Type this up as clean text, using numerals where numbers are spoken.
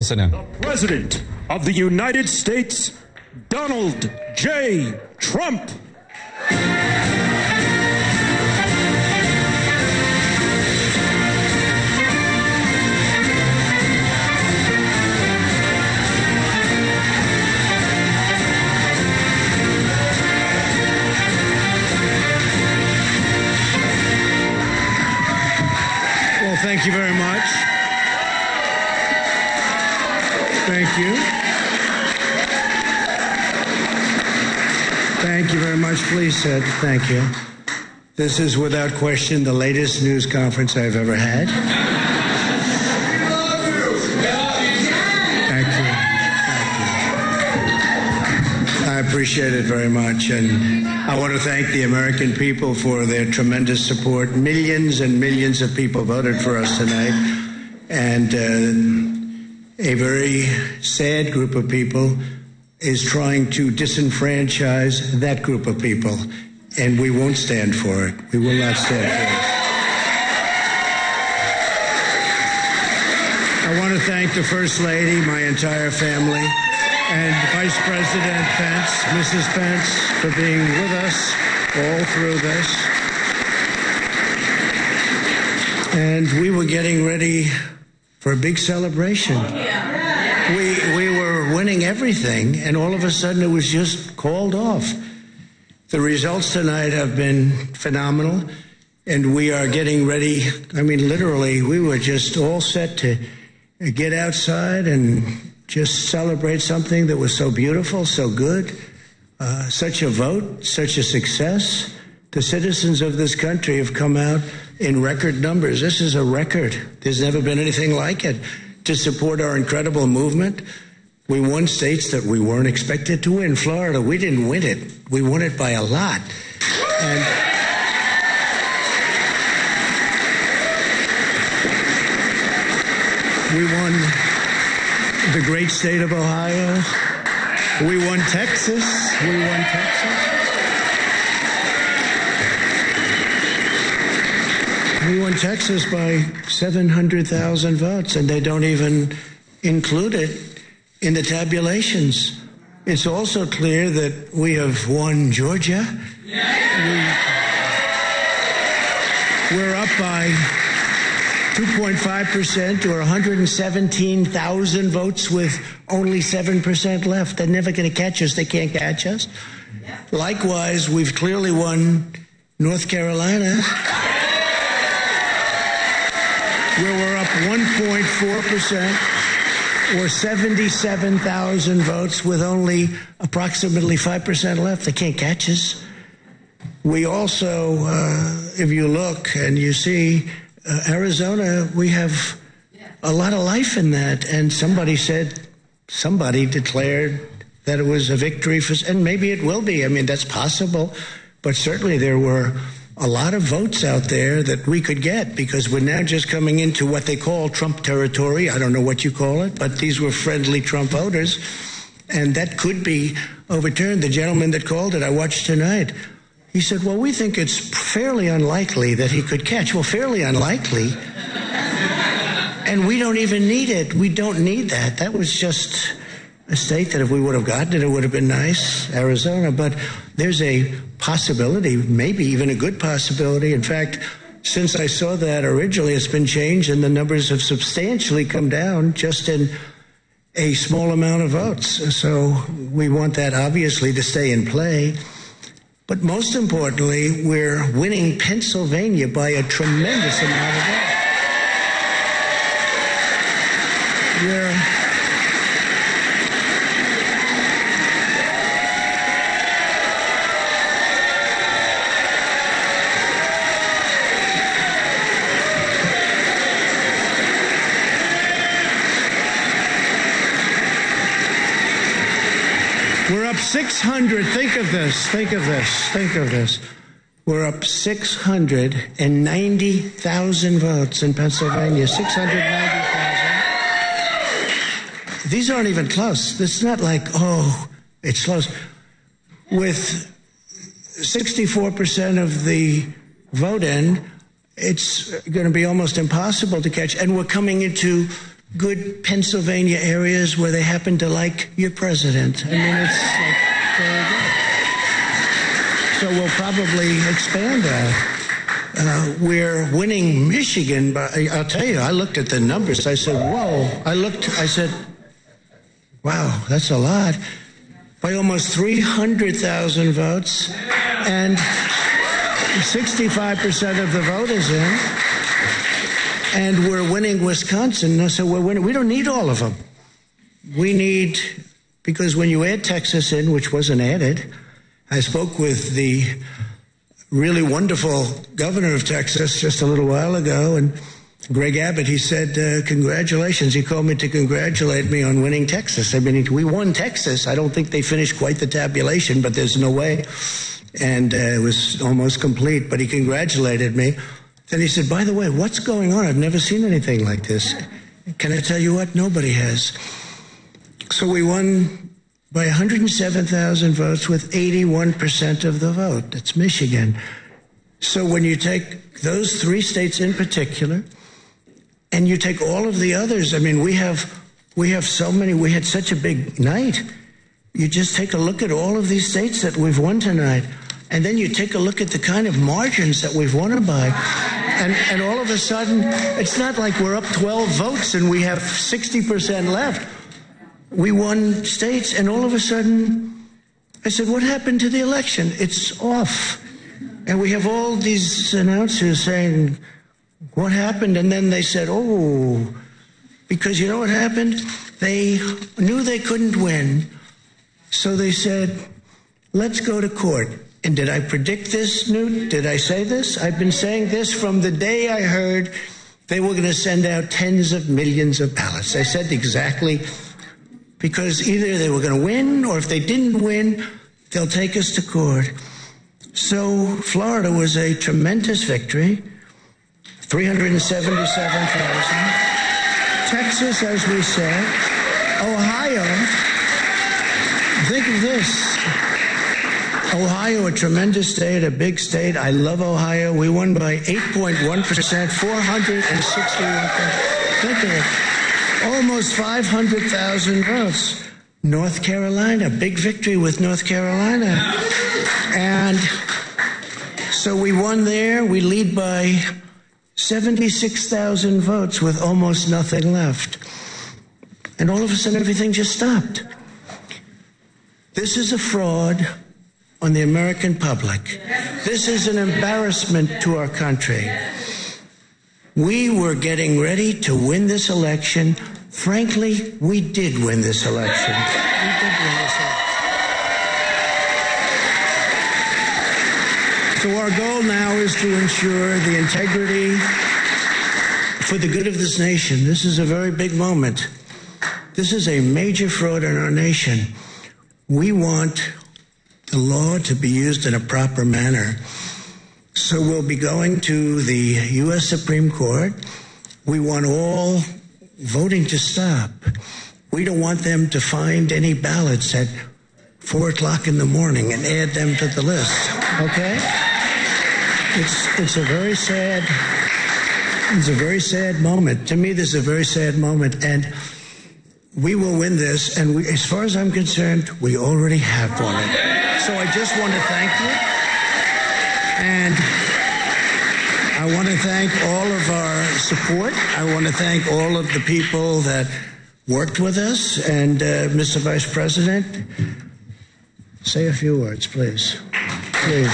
The President of the United States, Donald J. Trump. Well, thank you very much. Thank you. Thank you very much. Please sit. Thank you. This is without question the latest news conference I've ever had. Thank you. I appreciate it very much. And I want to thank the American people for their tremendous support. Millions and millions of people voted for us tonight. And a very sad group of people is trying to disenfranchise that group of people, and we won't stand for it. We will not stand for it. I want to thank the First Lady, my entire family, and Vice President Pence, Mrs. Pence, for being with us all through this. And we were getting ready for a big celebration. We were winning everything, and all of a sudden it was just called off. The results tonight have been phenomenal, and we are getting ready. I mean, literally, we were just all set to get outside and just celebrate something that was so beautiful, so good, such a vote, such a success. The citizens of this country have come out in record numbers. This is a record. There's never been anything like it. To support our incredible movement. We won states that we weren't expected to win. Florida, we didn't win it. We won it by a lot. And we won the great state of Ohio. We won Texas. We won Texas by 700,000 votes, and they don't even include it in the tabulations. It's also clear that we have won Georgia. We're up by 2.5% or 117,000 votes with only 7% left. They're never going to catch us. They can't catch us. Likewise, we've clearly won North Carolina, where we're up 1.4% or 77,000 votes with only approximately 5% left. They can't catch us. We also, if you look and you see Arizona, we have a lot of life in that. And somebody declared that it was a victory for, and maybe it will be. I mean, that's possible. But certainly there were a lot of votes out there that we could get because we're now just coming into what they call Trump territory. I don't know what you call it, but these were friendly Trump voters, and that could be overturned. The gentleman that called it, I watched tonight, he said, well, we think it's fairly unlikely that he could catch. Well, fairly unlikely. And we don't even need it. We don't need that. That was just a state that if we would have gotten it, it would have been nice, Arizona. But there's a possibility, maybe even a good possibility. In fact, since I saw that originally, it's been changed and the numbers have substantially come down just in a small amount of votes. So we want that obviously to stay in play. But most importantly, we're winning Pennsylvania by a tremendous amount of votes. We're up 600. Think of this. We're up 690,000 votes in Pennsylvania. 690,000. These aren't even close. It's not like, oh, it's close. With 64% of the vote in, it's going to be almost impossible to catch. And we're coming into good Pennsylvania areas where they happen to like your president. I mean, it's like very good. So we'll probably expand that. We're winning Michigan, but I'll tell you, I looked at the numbers. I said, whoa. I said, wow, that's a lot. By almost 300,000 votes, and 65% of the vote is in. And we're winning Wisconsin, so we're winning. We don't need all of them. We need, because when you add Texas in, which wasn't added, I spoke with the really wonderful governor of Texas just a little while ago, and Greg Abbott, he said, congratulations. He called me to congratulate me on winning Texas. I mean, we won Texas. I don't think they finished quite the tabulation, but there's no way. And it was almost complete, but he congratulated me. Then he said, by the way, what's going on? I've never seen anything like this. Can I tell you what? Nobody has. So we won by 107,000 votes with 81% of the vote. That's Michigan. So when you take those three states in particular, and you take all of the others, I mean, we have so many, we had such a big night. You just take a look at all of these states that we've won tonight, and then you take a look at the kind of margins that we've won by, and all of a sudden, it's not like we're up 12 votes and we have 60% left. We won states, and all of a sudden, I said, what happened to the election? It's off. And we have all these announcers saying, what happened? And then they said, oh, because you know what happened? They knew they couldn't win. So they said, let's go to court. And did I predict this, Newt? Did I say this? I've been saying this from the day I heard they were going to send out tens of millions of ballots. I said exactly, because either they were going to win, or if they didn't win, they'll take us to court. So Florida was a tremendous victory, 377,000. Texas, as we said. Ohio, think of this. Ohio, a tremendous state, a big state. I love Ohio. We won by 8.1%, 461,000. Think of it. Almost 500,000 votes. North Carolina, big victory with North Carolina. And so we won there. We lead by 76,000 votes with almost nothing left. And all of a sudden, everything just stopped. This is a fraud on the American public. This is an embarrassment to our country. We were getting ready to win this election. Frankly, we did win this election. We did win this election. So our goal now is to ensure the integrity for the good of this nation. This is a very big moment. This is a major fraud in our nation. We want the law to be used in a proper manner. So we'll be going to the U.S. Supreme Court. We want all voting to stop. We don't want them to find any ballots at 4 o'clock in the morning and add them to the list. Okay? It's a very sad moment. To me, this is a very sad moment, and we will win this, and as far as I'm concerned, we already have won it. So I just want to thank you, and I want to thank all of our support. I want to thank all of the people that worked with us, and Mr. Vice President, say a few words, please. Please.